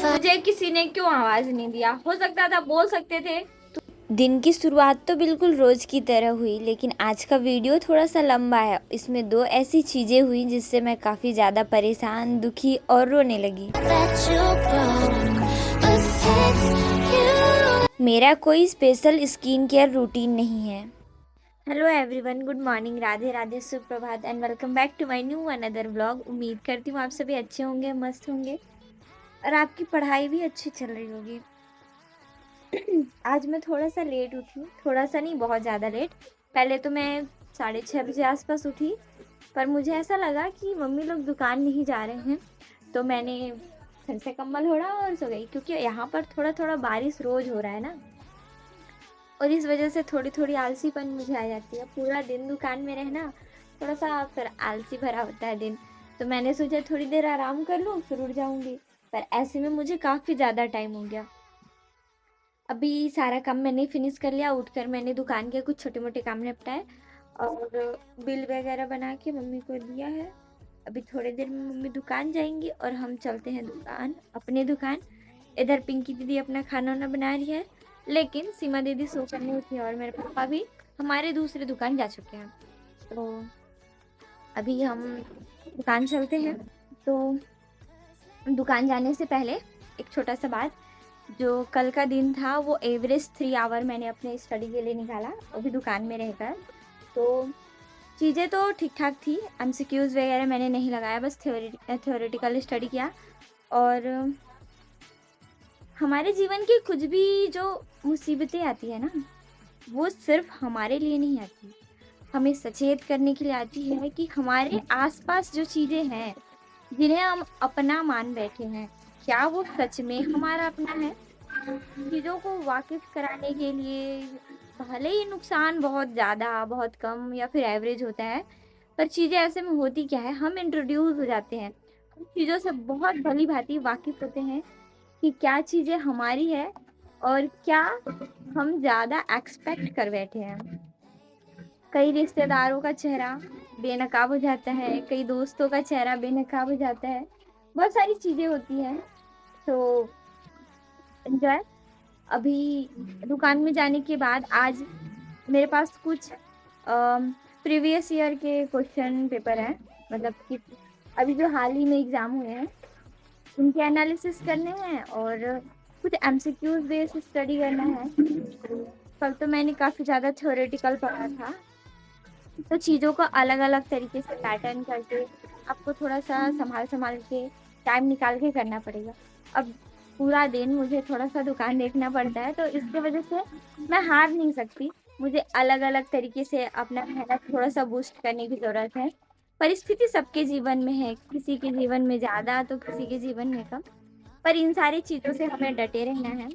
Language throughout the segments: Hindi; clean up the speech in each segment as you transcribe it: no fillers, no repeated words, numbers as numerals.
मुझे किसी ने क्यों आवाज नहीं दिया? हो सकता था बोल सकते थे। दिन की शुरुआत तो बिल्कुल रोज़ की तरह हुई, लेकिन आज का वीडियो थोड़ा सा लंबा है। इसमें दो ऐसी चीज़ें हुई जिससे मैं काफ़ी ज़्यादा परेशान, दुखी और रोने लगी। मेरा कोई स्पेशल स्किन केयर रूटीन नहीं है। Hello everyone, good morning, Radhe Radhe, सुप्रभात and welcome back to my new another vlog. उम्मीद करती हूँ आप सभी अच्छे होंगे, मस्त होंगे और आपकी पढ़ाई भी अच्छी चल रही होगी। आज मैं थोड़ा सा लेट उठी, थोड़ा सा नहीं, बहुत ज़्यादा लेट। पहले तो मैं 6:30 बजे आसपास उठी, पर मुझे ऐसा लगा कि मम्मी लोग दुकान नहीं जा रहे हैं, तो मैंने फिर से कंबल ओढ़ा और सो गई, क्योंकि यहाँ पर थोड़ा थोड़ा बारिश रोज़ हो रहा है ना, और इस वजह से थोड़ी थोड़ी आलसीपन मुझे आ जाती है। पूरा दिन दुकान में रहना थोड़ा सा फिर आलसी भरा होता है दिन, तो मैंने सोचा थोड़ी देर आराम कर लूँ फिर उठ जाऊँगी, पर ऐसे में मुझे काफ़ी ज़्यादा टाइम हो गया। अभी सारा काम मैंने फिनिश कर लिया। उठकर मैंने दुकान के कुछ छोटे मोटे काम निपटाए और बिल वगैरह बना के मम्मी को दिया है। अभी थोड़ी देर में मम्मी दुकान जाएंगी और हम चलते हैं अपने दुकान। इधर पिंकी दीदी अपना खाना वाना बना रही है, लेकिन सीमा दीदी सो कर नहीं उठी और मेरे पापा भी हमारे दूसरे दुकान जा चुके हैं। तो अभी हम दुकान चलते हैं। तो दुकान जाने से पहले एक छोटा सा बात, जो कल का दिन था वो एवरेज 3 आवर मैंने अपने स्टडी के लिए निकाला, वो भी दुकान में रहकर। तो चीज़ें तो ठीक ठाक थी, एमसीक्यूज़ वगैरह मैंने नहीं लगाया, बस थ्योरेटिकल स्टडी किया। और हमारे जीवन की कुछ भी जो मुसीबतें आती है ना, वो सिर्फ हमारे लिए नहीं आती, हमें सचेत करने के लिए आती है कि हमारे आसपास जो चीज़ें हैं जिन्हें हम अपना मान बैठे हैं, क्या वो सच में हमारा अपना है? चीज़ों को वाकिफ कराने के लिए भले ही नुकसान बहुत ज़्यादा, बहुत कम या फिर एवरेज होता है, पर चीज़ें ऐसे में होती क्या है, हम इंट्रोड्यूस हो जाते हैं, हम चीज़ों से बहुत भली भांति वाकिफ होते हैं कि क्या चीज़ें हमारी है और क्या हम ज़्यादा एक्सपेक्ट कर बैठे हैं। कई रिश्तेदारों का चेहरा बेनकाब हो जाता है, कई दोस्तों का चेहरा बेनकाब हो जाता है, बहुत सारी चीज़ें होती हैं। तो एंजॉय। अभी दुकान में जाने के बाद आज मेरे पास कुछ प्रीवियस ईयर के क्वेश्चन पेपर हैं, मतलब कि अभी जो हाल ही में एग्ज़ाम हुए हैं उनके एनालिसिस करने हैं और कुछ एमसीक्यूज बेस्ड स्टडी करना है। कल तो मैंने काफ़ी ज़्यादा थ्योरेटिकल पढ़ा था, तो चीज़ों को अलग अलग तरीके से पैटर्न करके आपको थोड़ा सा संभाल के टाइम निकाल के करना पड़ेगा। अब पूरा दिन मुझे थोड़ा सा दुकान देखना पड़ता है, तो इसकी वजह से मैं हार नहीं सकती, मुझे अलग अलग तरीके से अपना मेहनत थोड़ा सा बूस्ट करने की ज़रूरत है। परिस्थिति सबके जीवन में है, किसी के जीवन में ज़्यादा तो किसी के जीवन में कम, पर इन सारी चीज़ों से हमें डटे रहना है।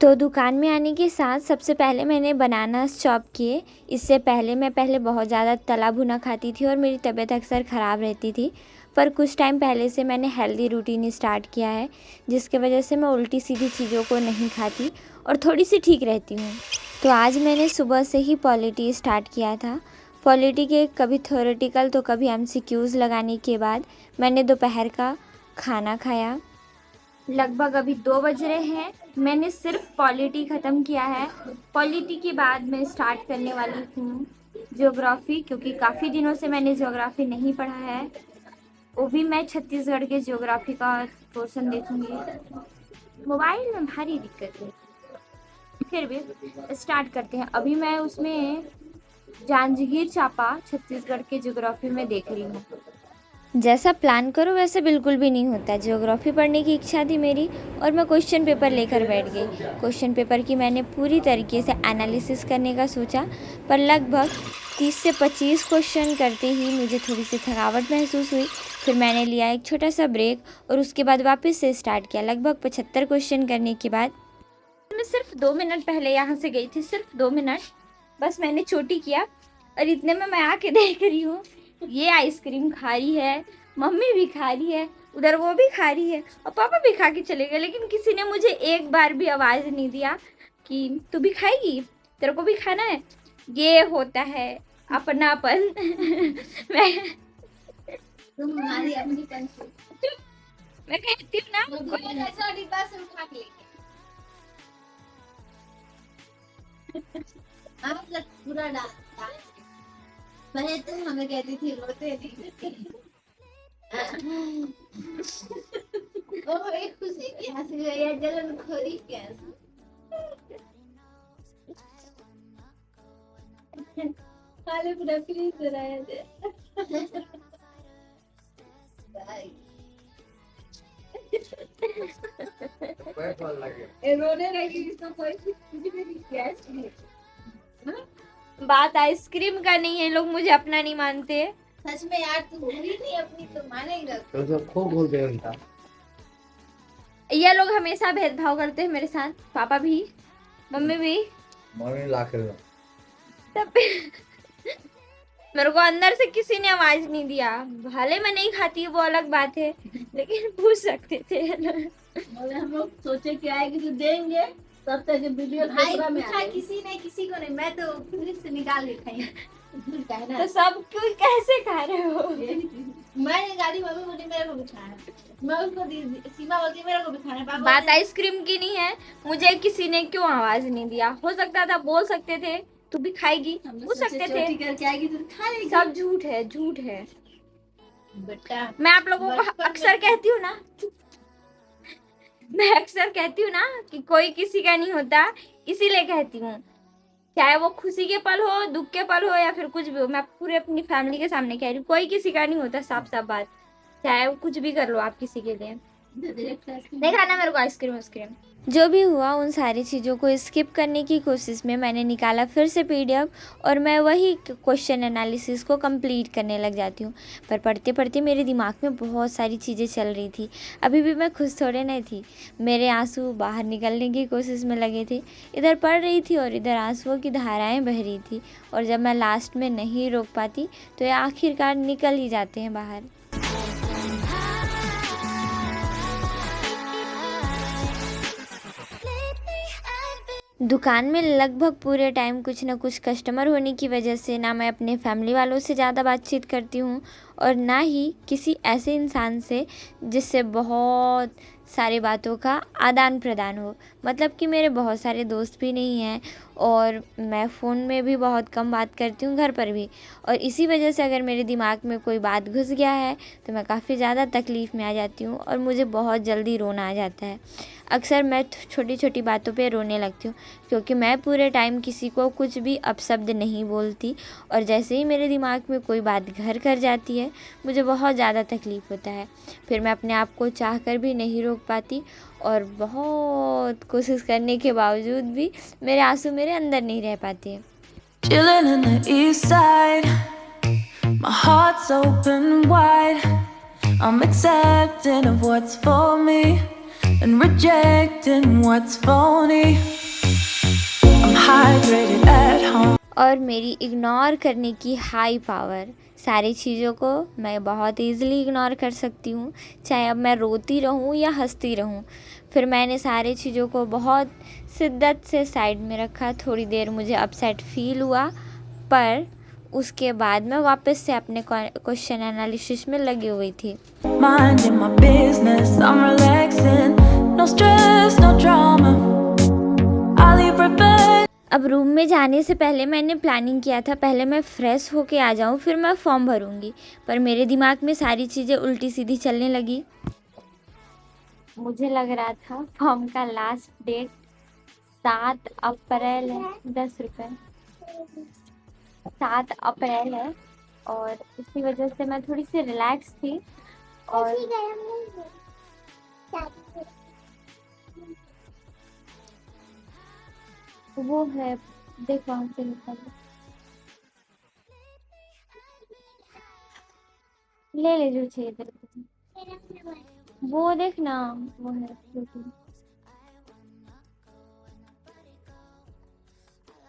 तो दुकान में आने के साथ सबसे पहले मैंने बनानास चॉप किए। इससे पहले मैं बहुत ज़्यादा तला भुना खाती थी और मेरी तबीयत अक्सर ख़राब रहती थी, पर कुछ टाइम पहले से मैंने हेल्दी रूटीन स्टार्ट किया है, जिसके वजह से मैं उल्टी सीधी चीज़ों को नहीं खाती और थोड़ी सी ठीक रहती हूँ। तो आज मैंने सुबह से ही पॉलिटी स्टार्ट किया था। पॉलिटी के कभी थ्योरेटिकल तो कभी एमसीक्यूज़ लगाने के बाद मैंने दोपहर का खाना खाया। लगभग अभी 2 बज रहे हैं, मैंने सिर्फ पॉलिटी ख़त्म किया है। पॉलिटी के बाद मैं स्टार्ट करने वाली हूँ ज्योग्राफ़ी, क्योंकि काफ़ी दिनों से मैंने ज्योग्राफ़ी नहीं पढ़ा है, वो भी मैं छत्तीसगढ़ के ज्योग्राफ़ी का पोर्शन देखूँगी। मोबाइल में भारी दिक्कत है, फिर भी स्टार्ट करते हैं। अभी मैं उसमें जांजगीर चांपा छत्तीसगढ़ के ज्योग्राफ़ी में देख रही हूँ। जैसा प्लान करो वैसे बिल्कुल भी नहीं होता। ज्योग्राफी पढ़ने की इच्छा थी मेरी और मैं क्वेश्चन पेपर लेकर बैठ गई। क्वेश्चन पेपर की मैंने पूरी तरीके से एनालिसिस करने का सोचा, पर लगभग 30 से 25 क्वेश्चन करते ही मुझे थोड़ी सी थकावट महसूस हुई। फिर मैंने लिया एक छोटा सा ब्रेक और उसके बाद वापस से स्टार्ट किया। लगभग 75 क्वेश्चन करने के बाद मैं सिर्फ 2 मिनट पहले यहाँ से गई थी, सिर्फ 2 मिनट बस मैंने चोटी किया, और इतने में मैं आके देख रही हूँ ये आइसक्रीम खा रही है, मम्मी भी खा रही है, उधर वो भी खा रही है और पापा भी खा के चले गए, लेकिन किसी ने मुझे एक बार भी आवाज़ नहीं दिया कि तू भी खाएगी, तेरे को भी खाना है। ये होता है अपनापन। मैं तुम हमारी अपनी मैं कहती हूँ ना कोई ऐसा डिब्बा से उठा के लेके आप तक पूरा डाल पहले तुम हमें कहती थी रोते नहीं ओ भाई खुशी की हंसी या जलन खोरी की हंसी खाली पूरा फ्री कराया दे रोने लगी तो कोई कुछ भी नहीं किया बात आइसक्रीम का नहीं है, लोग मुझे अपना नहीं मानते। सच में यार तू बुरी थी अपनी तो मानेगा तो सब खूब बोल रहे उनका। ये लोग हमेशा भेदभाव करते हैं मेरे साथ, पापा भी मम्मी भी। मम्मी ला कर तब मेरे को अंदर से किसी ने आवाज नहीं दिया, भले मैं नहीं खाती वो अलग बात है, लेकिन पूछ सकते थे। और हम लोग सोचे कि आएगी तो देंगे, तब तक वीडियो कैमरा में आ किसी ने किसी को नहीं, मैं तो फ्रिज से निकाल के खाई तो सब क्यों कैसे खा रहे हो? मैंने गाड़ी मम्मी बोली मेरे को भी खाना, मैं उसको सीमा बोलती मेरे को भी खाना। पापा बात आइसक्रीम की नहीं है, मुझे किसी ने क्यों आवाज नहीं दिया? हो सकता था बोल सकते थे तू भी खाएगी, पूछ सकते थे। करके आएगी तो खा लेगी। सब झूठ है, झूठ है बेटा। मैं आप लोगों को अक्सर कहती हूँ ना, मैं अक्सर कहती हूँ ना कि कोई किसी का नहीं होता, इसीलिए कहती हूँ। चाहे वो खुशी के पल हो, दुख के पल हो, या फिर कुछ भी हो, मैं पूरे अपनी फैमिली के सामने कह रही हूँ, कोई किसी का नहीं होता। साफ साफ बात, चाहे वो कुछ भी कर लो आप किसी के लिए। देखा ना मेरे को आइसक्रीम वाइसक्रीम जो भी हुआ, उन सारी चीज़ों को स्किप करने की कोशिश में मैंने निकाला फिर से पीडीएफ, और मैं वही क्वेश्चन एनालिसिस को कंप्लीट करने लग जाती हूँ। पर पढ़ते पढ़ते मेरे दिमाग में बहुत सारी चीज़ें चल रही थी, अभी भी मैं खुश थोड़े नहीं थी। मेरे आंसू बाहर निकलने की कोशिश में लगे थे, इधर पढ़ रही थी और इधर आंसुओं की धाराएँ बह रही थी, और जब मैं लास्ट में नहीं रोक पाती तो ये आखिरकार निकल ही जाते हैं बाहर। दुकान में लगभग पूरे टाइम कुछ ना कुछ कस्टमर होने की वजह से ना मैं अपने फैमिली वालों से ज़्यादा बातचीत करती हूँ, और ना ही किसी ऐसे इंसान से जिससे बहुत सारी बातों का आदान प्रदान हो। मतलब कि मेरे बहुत सारे दोस्त भी नहीं हैं, और मैं फ़ोन में भी बहुत कम बात करती हूँ, घर पर भी। और इसी वजह से अगर मेरे दिमाग में कोई बात घुस गया है तो मैं काफ़ी ज़्यादा तकलीफ़ में आ जाती हूँ, और मुझे बहुत जल्दी रोना आ जाता है। अक्सर मैं छोटी छोटी बातों पे रोने लगती हूँ, क्योंकि मैं पूरे टाइम किसी को कुछ भी अपशब्द नहीं बोलती, और जैसे ही मेरे दिमाग में कोई बात घर कर जाती है मुझे बहुत ज़्यादा तकलीफ़ होता है। फिर मैं अपने आप को चाह कर भी नहीं रोक पाती, और बहुत कोशिश करने के बावजूद भी मेरे आंसू मेरे अंदर नहीं रह पाते हैं। Chilling in the east side, my heart's open wide. I'm accepting of what's for me and rejecting what's phony. I'm hydrated at home. और मेरी इग्नोर करने की हाई पावर, सारी चीज़ों को मैं बहुत इजीली इग्नोर कर सकती हूँ, चाहे अब मैं रोती रहूँ या हंसती रहूँ। फिर मैंने सारी चीज़ों को बहुत शिद्दत से साइड में रखा। थोड़ी देर मुझे अपसेट फील हुआ, पर उसके बाद मैं वापस से अपने क्वेश्चन एनालिसिस में लगी हुई थी। Minding my business, I'm relaxing. No stress, no drama. I leave right back. अब रूम में जाने से पहले मैंने प्लानिंग किया था, पहले मैं फ्रेश होके आ जाऊं, फिर मैं फॉर्म भरूंगी। पर मेरे दिमाग में सारी चीज़ें उल्टी सीधी चलने लगी। मुझे लग रहा था फॉर्म का लास्ट डेट 7 अप्रैल है। 10 रुपये 7 अप्रैल है, और इसी वजह से मैं थोड़ी सी रिलैक्स थी। और वो है, देखो वहाँ से निकल ले ले जो चाहिए तेरे को। वो देखना, वो है प्रोटीन।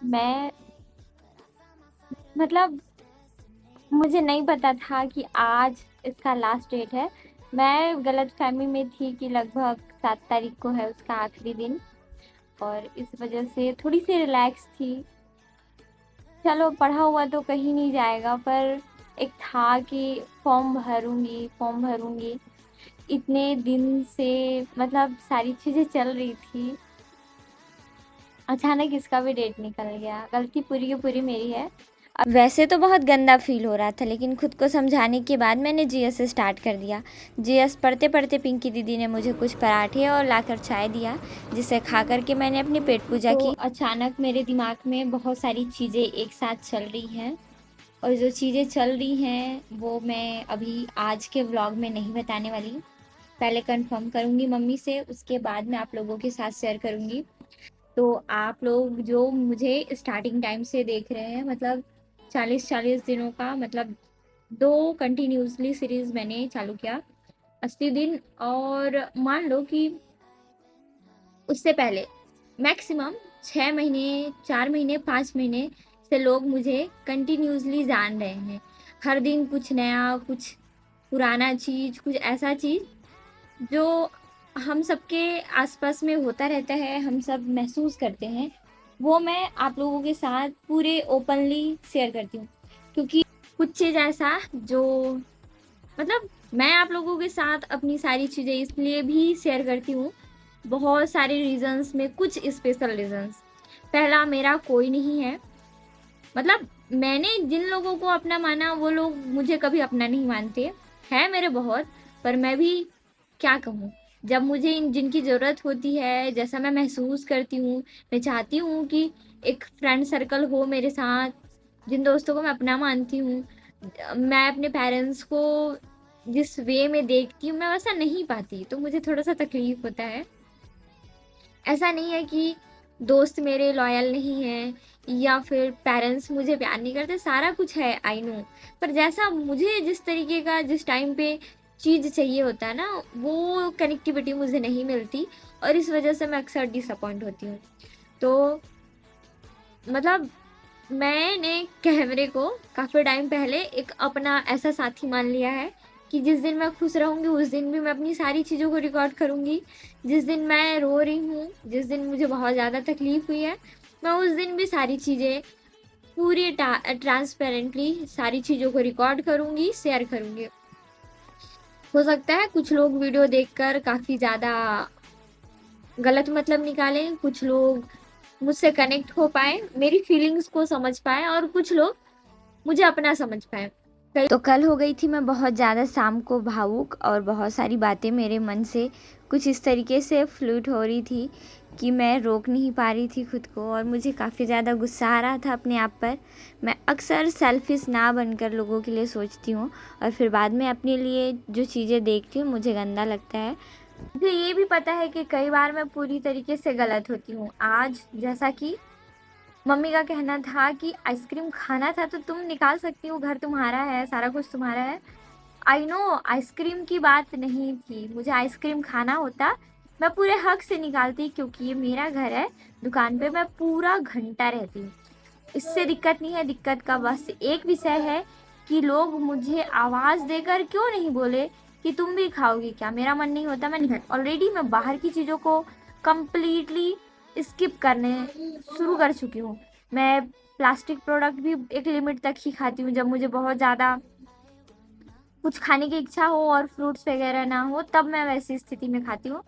मैं मतलब मुझे नहीं पता था कि आज इसका लास्ट डेट है। मैं गलत फहमी में थी कि लगभग 7 तारीख को है उसका आखिरी दिन, और इस वजह से थोड़ी सी रिलैक्स थी। चलो पढ़ा हुआ तो कहीं नहीं जाएगा, पर एक था कि फॉर्म भरूंगी। इतने दिन से मतलब सारी चीज़ें चल रही थी, अचानक इसका भी डेट निकल गया। गलती पूरी की पूरी मेरी है। अब वैसे तो बहुत गंदा फील हो रहा था, लेकिन खुद को समझाने के बाद मैंने जीएस स्टार्ट कर दिया। जीएस पढ़ते पढ़ते पिंकी दीदी ने मुझे कुछ पराठे और लाकर चाय दिया, जिसे खा कर के मैंने अपनी पेट पूजा की। अचानक मेरे दिमाग में बहुत सारी चीज़ें एक साथ चल रही हैं, और जो चीज़ें चल रही हैं वो मैं अभी आज के व्लॉग में नहीं बताने वाली। पहले कंफर्म करूँगी मम्मी से, उसके बाद मैं आप लोगों के साथ शेयर करूँगी। तो आप लोग जो मुझे स्टार्टिंग टाइम से देख रहे हैं, मतलब 40 दिनों का, मतलब 2 कंटिन्यूसली सीरीज़ मैंने चालू किया, 80 दिन, और मान लो कि उससे पहले मैक्सिमम 6 महीने, 4 महीने, 5 महीने से लोग मुझे कंटिन्यूसली जान रहे हैं। हर दिन कुछ नया, कुछ पुराना चीज़, कुछ ऐसा चीज़ जो हम सबके आसपास में होता रहता है, हम सब महसूस करते हैं, वो मैं आप लोगों के साथ पूरे ओपनली शेयर करती हूँ। क्योंकि कुछ चीज़ ऐसा जो मतलब मैं आप लोगों के साथ अपनी सारी चीज़ें इसलिए भी शेयर करती हूँ, बहुत सारे रीजंस में, कुछ स्पेशल रीजंस। पहला, मेरा कोई नहीं है, मतलब मैंने जिन लोगों को अपना माना वो लोग मुझे कभी अपना नहीं मानते हैं, मेरे बहुत, पर मैं भी क्या कहूँ, जब मुझे जिनकी ज़रूरत होती है, जैसा मैं महसूस करती हूँ, मैं चाहती हूँ कि एक फ्रेंड सर्कल हो मेरे साथ, जिन दोस्तों को मैं अपना मानती हूँ, मैं अपने पेरेंट्स को जिस वे में देखती हूँ मैं वैसा नहीं पाती, तो मुझे थोड़ा सा तकलीफ होता है। ऐसा नहीं है कि दोस्त मेरे लॉयल नहीं हैं या फिर पेरेंट्स मुझे प्यार नहीं करते, सारा कुछ है, आई नो, पर जैसा मुझे जिस तरीके का जिस टाइम पे चीज़ चाहिए होता है ना, वो कनेक्टिविटी मुझे नहीं मिलती, और इस वजह से मैं अक्सर डिसअपॉइंट होती हूँ। तो मतलब मैंने कैमरे को काफ़ी टाइम पहले एक अपना ऐसा साथी मान लिया है कि जिस दिन मैं खुश रहूँगी उस दिन भी मैं अपनी सारी चीज़ों को रिकॉर्ड करूँगी। जिस दिन मैं रो रही हूँ, जिस दिन मुझे बहुत ज़्यादा तकलीफ़ हुई है, मैं उस दिन भी सारी चीज़ें पूरी ट्रांसपेरेंटली सारी चीज़ों को रिकॉर्ड करूँगी, शेयर करूँगी। हो सकता है कुछ लोग वीडियो देखकर काफ़ी ज़्यादा गलत मतलब निकालें, कुछ लोग मुझसे कनेक्ट हो पाए, मेरी फीलिंग्स को समझ पाए, और कुछ लोग मुझे अपना समझ पाए। तो कल हो गई थी मैं बहुत ज़्यादा शाम को भावुक, और बहुत सारी बातें मेरे मन से कुछ इस तरीके से फ्लूट हो रही थी कि मैं रोक नहीं पा रही थी खुद को, और मुझे काफ़ी ज़्यादा गुस्सा आ रहा था अपने आप पर। मैं अक्सर सेल्फिश ना बनकर लोगों के लिए सोचती हूँ, और फिर बाद में अपने लिए जो चीज़ें देखती हूँ मुझे गंदा लगता है। मुझे ये भी पता है कि कई बार मैं पूरी तरीके से गलत होती हूँ। आज जैसा कि मम्मी का कहना था कि आइसक्रीम खाना था तो तुम निकाल सकती हो, घर तुम्हारा है, सारा कुछ तुम्हारा है। आई नो आइसक्रीम की बात नहीं थी, मुझे आइसक्रीम खाना होता मैं पूरे हक से निकालती, क्योंकि ये मेरा घर है, दुकान पे मैं पूरा घंटा रहती हूँ, इससे दिक्कत नहीं है। दिक्कत का बस एक विषय है कि लोग मुझे आवाज़ देकर क्यों नहीं बोले कि तुम भी खाओगी क्या। मेरा मन नहीं होता, मैं नहीं खाती। ऑलरेडी मैं बाहर की चीज़ों को कम्प्लीटली स्किप करने शुरू कर चुकी हूँ। मैं प्लास्टिक प्रोडक्ट भी एक लिमिट तक ही खाती हूँ, जब मुझे बहुत ज़्यादा कुछ खाने की इच्छा हो और फ्रूट्स वगैरह ना हो, तब मैं वैसी स्थिति में खाती हूँ।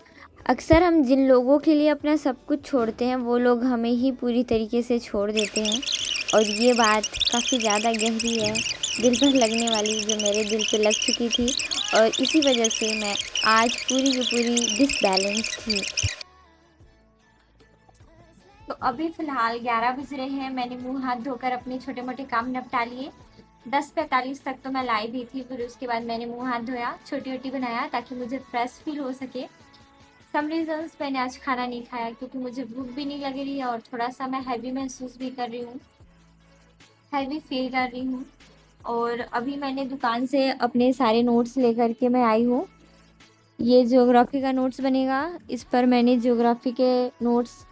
अक्सर हम जिन लोगों के लिए अपना सब कुछ छोड़ते हैं वो लोग हमें ही पूरी तरीके से छोड़ देते हैं, और ये बात काफ़ी ज़्यादा गहरी है, दिल पर लगने वाली, जो मेरे दिल पे लग चुकी थी, और इसी वजह से मैं आज पूरी की पूरी डिसबैलेंस थी। तो अभी फ़िलहाल 11 बज रहे हैं, मैंने मुंह हाथ धोकर अपने छोटे मोटे काम निपटा लिए। 10:45 तक तो मैं लाइव ही थी, फिर उसके बाद मैंने मुंह हाथ धोया, छोटी रोटी बनाया ताकि मुझे फ्रेश फील हो सके। सम रीज़न्स मैंने आज खाना नहीं खाया क्योंकि मुझे भूख भी नहीं लग रही है, और थोड़ा सा मैं हैवी महसूस भी कर रही हूँ, हैवी फील कर रही हूँ। और अभी मैंने दुकान से अपने सारे नोट्स लेकर के मैं आई हूँ। ये ज्योग्राफी का नोट्स बनेगा, इस पर मैंने ज्योग्राफी के नोट्स,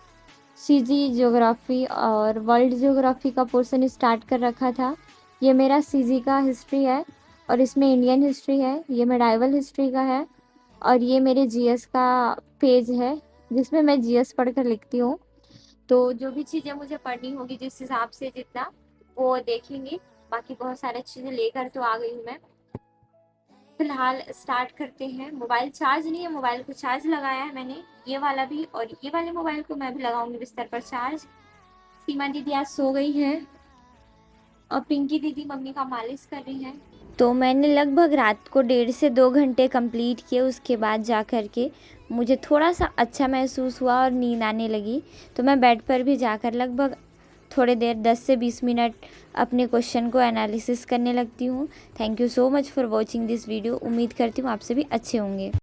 सीजी ज्योग्राफी और वर्ल्ड ज्योग्राफी का पोर्शन स्टार्ट कर रखा था। ये मेरा सीजी का हिस्ट्री है, और इसमें इंडियन हिस्ट्री है, ये मेडाइवल हिस्ट्री का है, और ये मेरे जीएस का पेज है जिसमें मैं जीएस पढ़कर लिखती हूँ। तो जो भी चीज़ें मुझे पढ़नी होगी जिस हिसाब से जितना, वो देखेंगे। बाकी बहुत सारी चीज़ें लेकर तो आ गई हूँ मैं। फिलहाल स्टार्ट करते हैं। मोबाइल चार्ज नहीं है, मोबाइल को चार्ज लगाया है मैंने, ये वाला भी, और ये वाले मोबाइल को मैं भी लगाऊंगी बिस्तर पर चार्ज। सीमा दीदी आज सो गई है और पिंकी दीदी मम्मी का मालिश कर रही हैं। तो मैंने लगभग रात को 1.5 से 2 घंटे कंप्लीट किए। उसके बाद जा कर के मुझे थोड़ा सा अच्छा महसूस हुआ और नींद आने लगी। तो मैं बेड पर भी जाकर लगभग थोड़ी देर 10 से 20 मिनट अपने क्वेश्चन को एनालिसिस करने लगती हूँ। Thank you so much for watching this video. उम्मीद करती हूँ आपसे भी अच्छे होंगे।